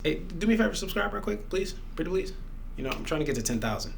Hey, do me a favor, subscribe real quick, please. Pretty please. I'm trying to get to 10,000. I'm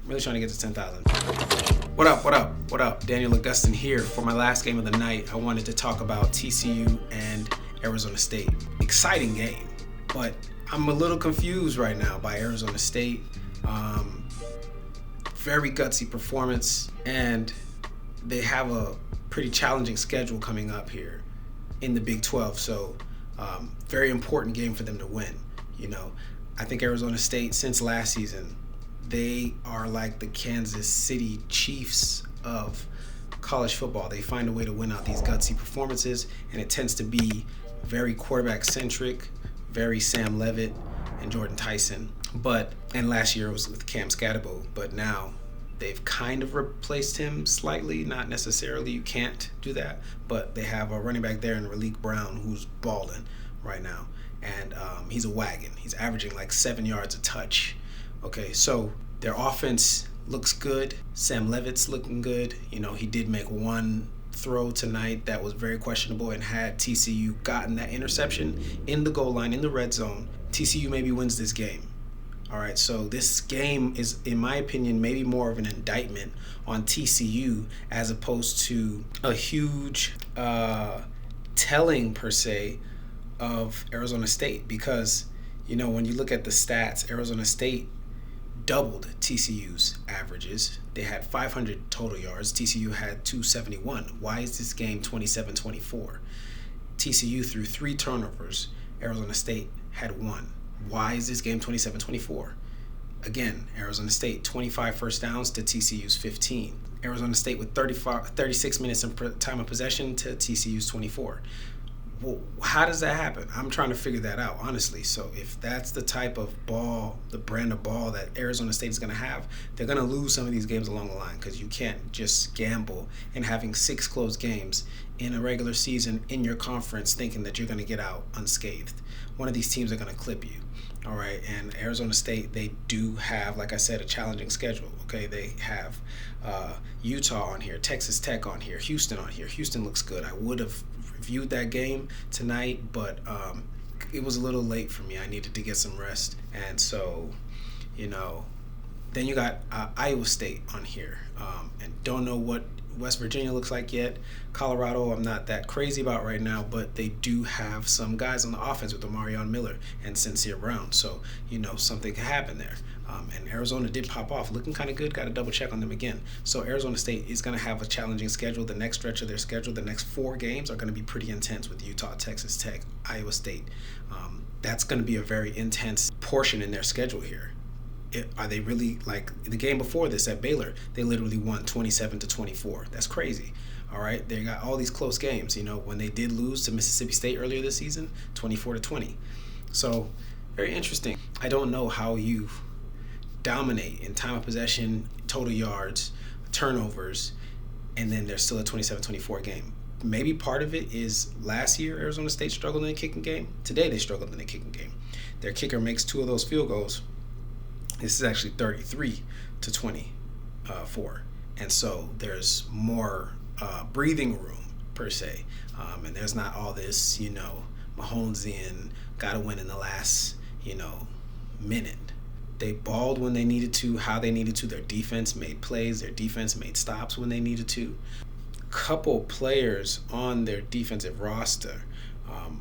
really trying to get to 10,000. What up, what up, what up? Daniel Augustin here. For my last game of the night, I wanted to talk about TCU and Arizona State. Exciting game, but I'm a little confused right now by Arizona State. Very gutsy performance, and they have a pretty challenging schedule coming up here in the Big 12, so very important game for them to win. I think Arizona State, since last season, they are like the Kansas City Chiefs of college football. They find a way to win out these gutsy performances, and it tends to be very quarterback-centric, very Sam Leavitt and Jordan Tyson. And last year it was with Cam Scatterbo, but now they've kind of replaced him slightly, not necessarily. You can't do that, but they have a running back there in Raleek Brown who's balling right now, and he's a wagon. He's averaging like 7 yards a touch. Okay, so their offense looks good. Sam Leavitt's looking good. He did make one throw tonight that was very questionable, and had TCU gotten that interception in the goal line, in the red zone, TCU maybe wins this game. All right, so this game is, in my opinion, maybe more of an indictment on TCU as opposed to a huge telling, per se, of Arizona State. Because, when you look at the stats, Arizona State doubled TCU's averages. They had 500 total yards. TCU had 271. Why is this game 27-24? TCU threw 3 turnovers. Arizona State had 1. Why is this game 27-24? Again, Arizona State 25 first downs to TCU's 15. Arizona State with 36 minutes in time of possession to TCU's 24. Well, how does that happen? I'm trying to figure that out, honestly. So if that's the type of ball, the brand of ball that Arizona State is going to have, they're going to lose some of these games along the line, because you can't just gamble in having 6 close games in a regular season in your conference thinking that you're going to get out unscathed. One of these teams are going to clip you. All right, and Arizona State, they do have, like I said, a challenging schedule. Okay, they have Utah on here, Texas Tech on here, Houston on here. Houston looks good. I would have reviewed that game tonight, but it was a little late for me. I needed to get some rest, and so, then you got Iowa State on here, and don't know what West Virginia looks like yet. Colorado, I'm not that crazy about right now, but they do have some guys on the offense with Omarion Miller and Sincere Brown. So, something can happen there. And Arizona did pop off, looking kind of good. Got to double check on them again. So Arizona State is going to have a challenging schedule. The next stretch of their schedule, the next 4 games, are going to be pretty intense with Utah, Texas Tech, Iowa State. That's going to be a very intense portion in their schedule here. Are they really, like the game before this at Baylor, they literally won 27-24. That's crazy. All right, they got all these close games. When they did lose to Mississippi State earlier this season, 24-20. So very interesting. I don't know how you dominate in time of possession, total yards, turnovers, and then there's still a 27-24 game. Maybe part of it is last year Arizona State struggled in the kicking game. Today they struggled in the kicking game. Their kicker makes 2 of those field goals. This is actually 33-24. And so there's more breathing room, per se. And there's not all this, Mahonesian, got to win in the last, minute. They balled when they needed to, how they needed to. Their defense made plays. Their defense made stops when they needed to. Couple players on their defensive roster.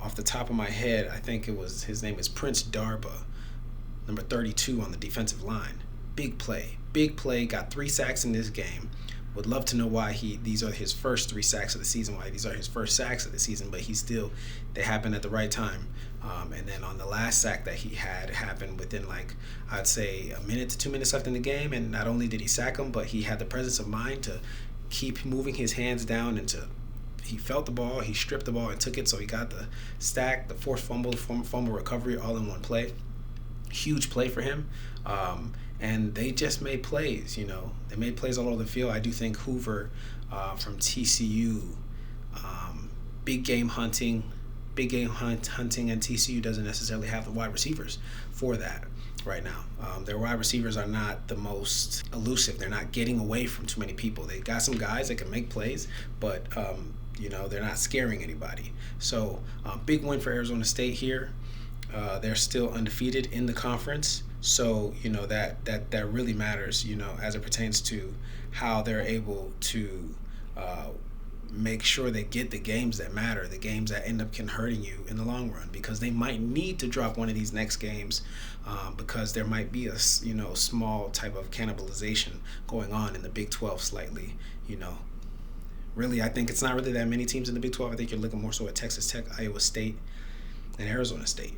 Off the top of my head, I think his name is Prince Darba, number 32 on the defensive line. Big play, got 3 sacks in this game. Would love to know why these are his first 3 sacks of the season, but they happened at the right time. And then on the last sack that he had, it happened within I'd say a minute to 2 minutes left in the game, and not only did he sack him, but he had the presence of mind to keep moving his hands down he felt the ball, he stripped the ball and took it, so he got the stack, the forced fumble recovery all in one play. Huge play for him. And they just made plays, They made plays all over the field. I do think Hoover from TCU, big game hunting, and TCU doesn't necessarily have the wide receivers for that right now. Their wide receivers are not the most elusive. They're not getting away from too many people. They got some guys that can make plays, but they're not scaring anybody. So big win for Arizona State here. They're still undefeated in the conference, so that really matters. As it pertains to how they're able to make sure they get the games that matter, the games that end up hurting you in the long run, because they might need to drop one of these next games because there might be a small type of cannibalization going on in the Big 12 slightly. Really, I think it's not really that many teams in the Big 12. I think you're looking more so at Texas Tech, Iowa State, and Arizona State.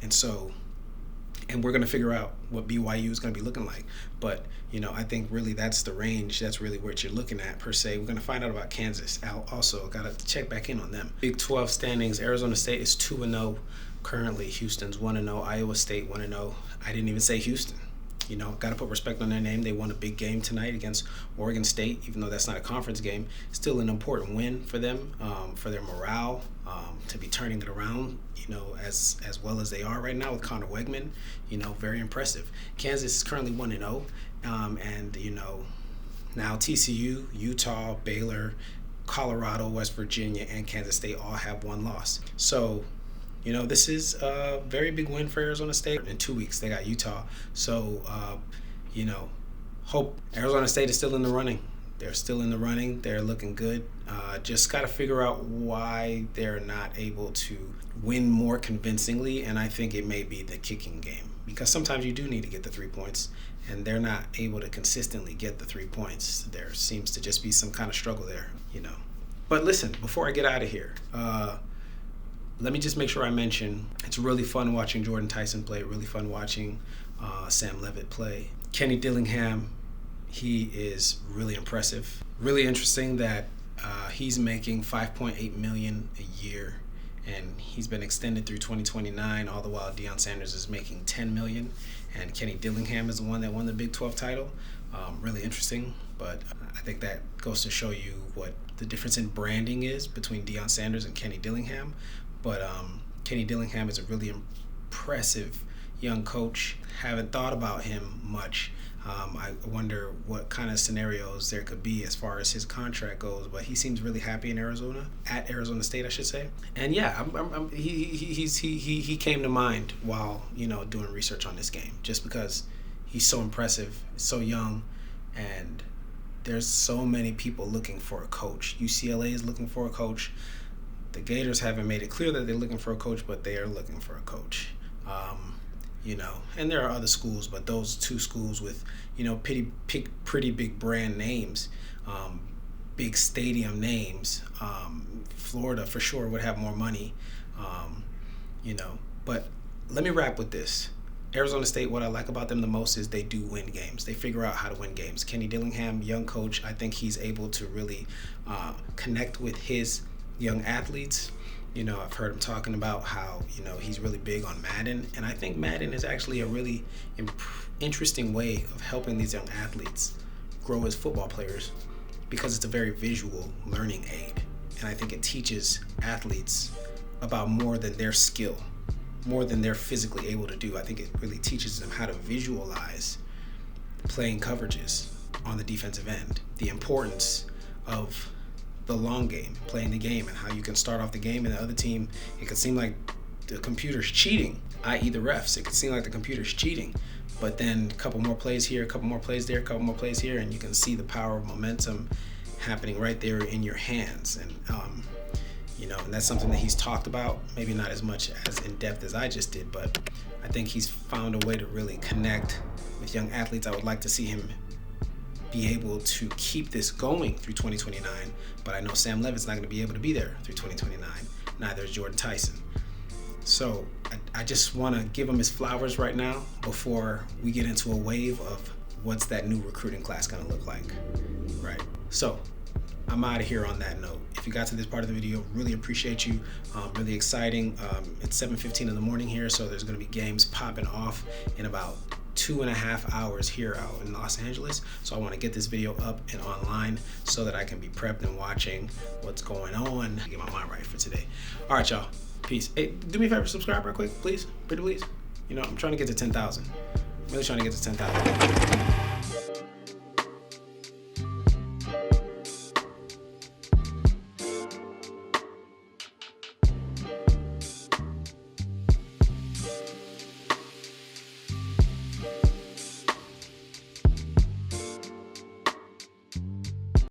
And we're going to figure out what BYU is going to be looking like. But, I think really that's the range. That's really what you're looking at, per se. We're going to find out about Kansas. Also, got to check back in on them. Big 12 standings, Arizona State is 2-0 currently. Houston's 1-0. Iowa State 1-0. I didn't even say Houston. Got to put respect on their name. They won a big game tonight against Oregon State, even though that's not a conference game. Still an important win for them, for their morale, to be turning it around, as well as they are right now with Connor Wegman. Very impressive. Kansas is currently 1-0, and now TCU, Utah, Baylor, Colorado, West Virginia, and Kansas State all have one loss. So, this is a very big win for Arizona State. In 2 weeks, they got Utah. So, hope Arizona State is still in the running. They're still in the running. They're looking good. Just got to figure out why they're not able to win more convincingly, and I think it may be the kicking game. Because sometimes you do need to get the 3 points, and they're not able to consistently get the 3 points. There seems to just be some kind of struggle there, But listen, before I get out of here, let me just make sure I mention, it's really fun watching Jordan Tyson play, really fun watching Sam Leavitt play. Kenny Dillingham, he is really impressive. Really interesting that he's making $5.8 million a year, and he's been extended through 2029, all the while Deion Sanders is making $10 million, and Kenny Dillingham is the one that won the Big 12 title. Really interesting, but I think that goes to show you what the difference in branding is between Deion Sanders and Kenny Dillingham. But Kenny Dillingham is a really impressive young coach. Haven't thought about him much. I wonder what kind of scenarios there could be as far as his contract goes. But he seems really happy in Arizona, at Arizona State, I should say. And yeah, he came to mind while doing research on this game, just because he's so impressive, so young, and there's so many people looking for a coach. UCLA is looking for a coach. The Gators haven't made it clear that they're looking for a coach, but they are looking for a coach. And there are other schools, but those two schools with, pretty big brand names, big stadium names. Florida for sure would have more money, But let me wrap with this. Arizona State, what I like about them the most is they do win games. They figure out how to win games. Kenny Dillingham, young coach, I think he's able to really connect with his young athletes. I've heard him talking about how, he's really big on Madden. And I think Madden is actually a really interesting way of helping these young athletes grow as football players, because it's a very visual learning aid. And I think it teaches athletes about more than their skill, more than they're physically able to do. I think it really teaches them how to visualize playing coverages on the defensive end, the importance of the long game, playing the game, and how you can start off the game and the other team, it could seem like the computer's cheating, i.e. the refs. It could seem like the computer's cheating, but then a couple more plays here, a couple more plays there, a couple more plays here, and you can see the power of momentum happening right there in your hands. And and that's something that he's talked about, maybe not as much as in depth as I just did, but I think he's found a way to really connect with young athletes. I would like to see him be able to keep this going through 2029, but I know Sam Leavitt's not going to be able to be there through 2029. Neither is Jordan Tyson. So I just want to give him his flowers right now before we get into a wave of what's that new recruiting class going to look like, right? So I'm out of here on that note. If you got to this part of the video, really appreciate you. Really exciting. It's 7:15 in the morning here, so there's going to be games popping off in about 2.5 hours here out in Los Angeles. So I want to get this video up and online so that I can be prepped and watching what's going on. Get my mind right for today. All right, y'all. Peace. Hey, do me a favor, subscribe real quick, please. Pretty please. I'm trying to get to 10,000. I'm really trying to get to 10,000.